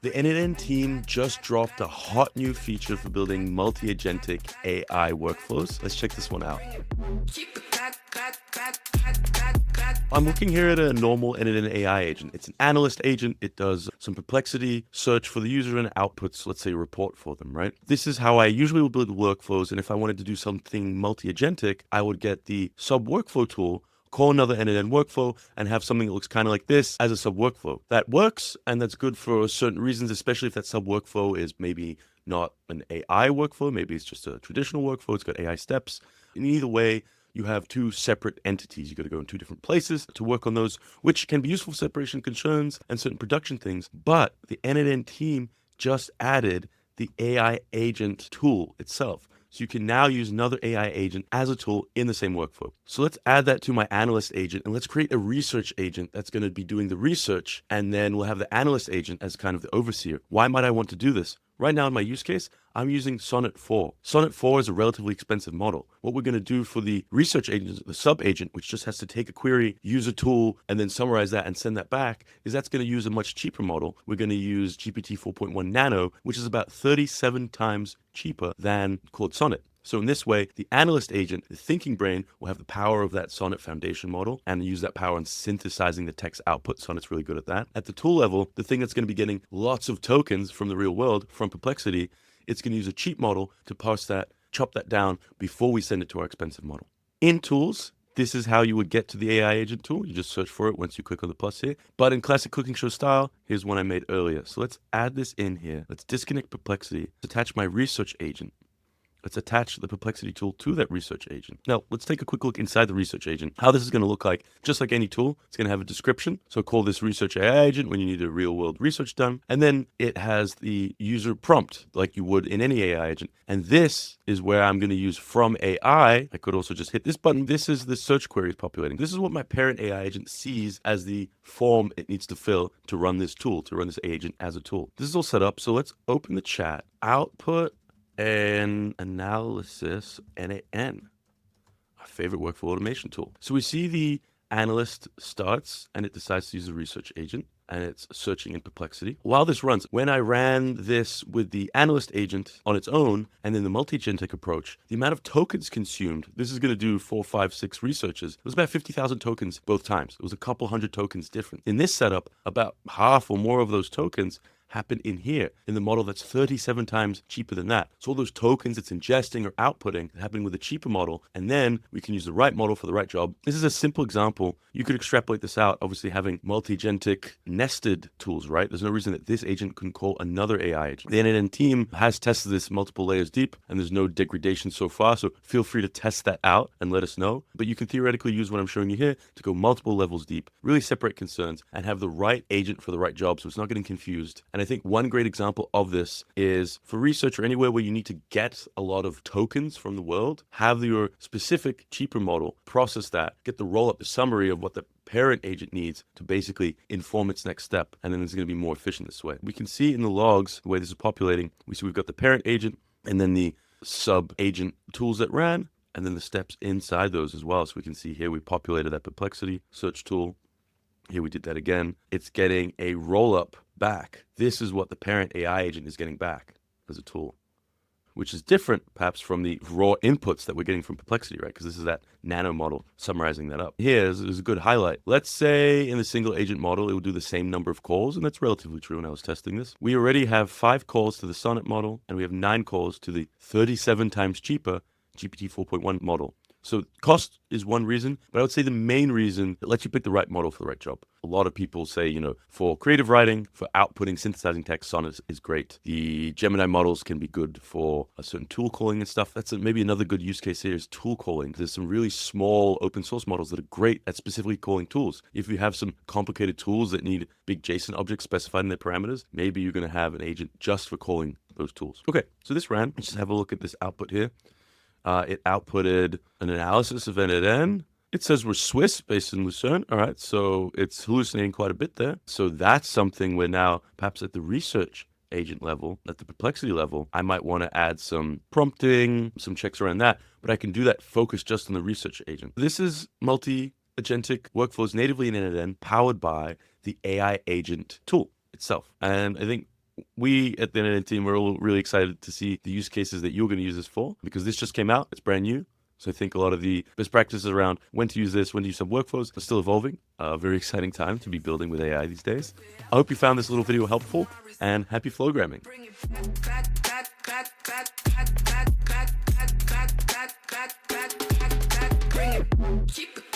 The n8n team just dropped a hot new feature for building multi-agentic AI workflows. Let's check this one out. I'm looking here at a normal n8n AI agent. It's an analyst agent. It does some perplexity search for the user and outputs, let's say, a report for them, right? This is how I usually will build workflows. And if I wanted to do something multi-agentic, I would get the sub workflow tool, call another n8n workflow, and have something that looks kind of like this as a sub workflow. That works, and that's good for certain reasons, especially if that sub workflow is maybe not an AI workflow. Maybe it's just a traditional workflow. It's got AI steps. In either way, you have two separate entities. You got to go in two different places to work on those, which can be useful for separation concerns and certain production things. But the n8n team just added the AI agent tool itself. So you can now use another AI agent as a tool in the same workflow. So let's add that to my analyst agent, and let's create a research agent that's going to be doing the research, and then we'll have the analyst agent as kind of the overseer. Why might I want to do this? Right now in my use case, I'm using Sonnet 4. Sonnet 4 is a relatively expensive model. What we're going to do for the research agent, the sub agent, which just has to take a query, use a tool, and then summarize that and send that back, is that's going to use a much cheaper model. We're going to use GPT 4.1 Nano, which is about 37 times cheaper than Claude Sonnet. So in this way, the analyst agent, the thinking brain, will have the power of that Sonnet foundation model and use that power in synthesizing the text output. Sonnet's really good at that. At the tool level, the thing that's going to be getting lots of tokens from the real world, from Perplexity, it's going to use a cheap model to parse that, chop that down before we send it to our expensive model. In tools, this is how you would get to the AI agent tool. You just search for it once you click on the plus here. But in classic cooking show style, here's one I made earlier. So let's add this in here. Let's disconnect Perplexity. Let's attach my research agent. Let's attach the Perplexity tool to that research agent. Now, let's take a quick look inside the research agent. How this is going to look like, just like any tool, it's going to have a description. So call this research AI agent when you need a real world research done. And then it has the user prompt like you would in any AI agent. And this is where I'm going to use from AI. I could also just hit this button. This is the search query populating. This is what my parent AI agent sees as the form it needs to fill to run this tool, to run this agent as a tool. This is all set up. So let's open the chat. Output and analysis n8n, our favorite workflow automation tool. So we see the analyst starts and it decides to use a research agent and it's searching in Perplexity. While this runs, when I ran this with the analyst agent on its own and then the multi-agentic approach, the amount of tokens consumed, this is going to do 4, 5, 6 researches. It was about 50,000 tokens both times. It was a couple hundred tokens different. In this setup, about half or more of those tokens happen in here, in the model that's 37 times cheaper than that. So all those tokens it's ingesting or outputting are happening with a cheaper model, and then we can use the right model for the right job. This is a simple example. You could extrapolate this out, obviously having multi-agentic nested tools, right? There's no reason that this agent can call another AI agent. The n8n team has tested this multiple layers deep, and there's no degradation so far, so feel free to test that out and let us know. But you can theoretically use what I'm showing you here to go multiple levels deep, really separate concerns, and have the right agent for the right job so it's not getting confused. And I think one great example of this is for research or anywhere where you need to get a lot of tokens from the world, have your specific cheaper model process that, get the roll up, the summary of what the parent agent needs to basically inform its next step. And then it's going to be more efficient this way. We can see in the logs, the way this is populating, we see we've got the parent agent and then the sub agent tools that ran, and then the steps inside those as well. So we can see here we populated that Perplexity search tool. Here we did that again. It's getting a roll up back. This is what the parent AI agent is getting back as a tool, which is different perhaps from the raw inputs that we're getting from Perplexity, right? Because this is that nano model summarizing that up. Here is a good highlight. Let's say in the single agent model, it will do the same number of calls, and that's relatively true when I was testing this. We already have 5 calls to the Sonnet model, and we have 9 calls to the 37 times cheaper GPT 4.1 model. So cost is one reason, but I would say the main reason that lets you pick the right model for the right job. A lot of people say, for creative writing, for outputting, synthesizing text, Sonnet is great. The Gemini models can be good for a certain tool calling and stuff. That's maybe another good use case here is tool calling. There's some really small open source models that are great at specifically calling tools. If you have some complicated tools that need big JSON objects specified in their parameters, maybe you're going to have an agent just for calling those tools. Okay, so this ran. Let's just have a look at this output here. It outputted an analysis of n8n. It says we're Swiss, based in Lucerne. All right, so it's hallucinating quite a bit there. So that's something where now, perhaps at the research agent level, at the Perplexity level, I might want to add some prompting, some checks around that, but I can do that focused just on the research agent. This is multi-agentic workflows natively in n8n, powered by the AI agent tool itself. And I think we at the n8n team, we're all really excited to see the use cases that you're going to use this for, because this just came out. It's brand new. So I think a lot of the best practices around when to use this, when to use some workflows are still evolving. A very exciting time to be building with AI these days. I hope you found this little video helpful, and happy flowgramming. Keep it